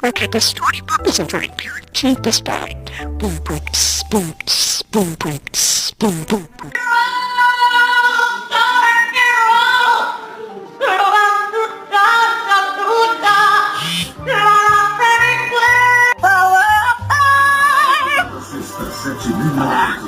Okay, the storybook is a very pure cheap spelling. Boom, boom, boom, boom, boom, boom, boom, boom. It's the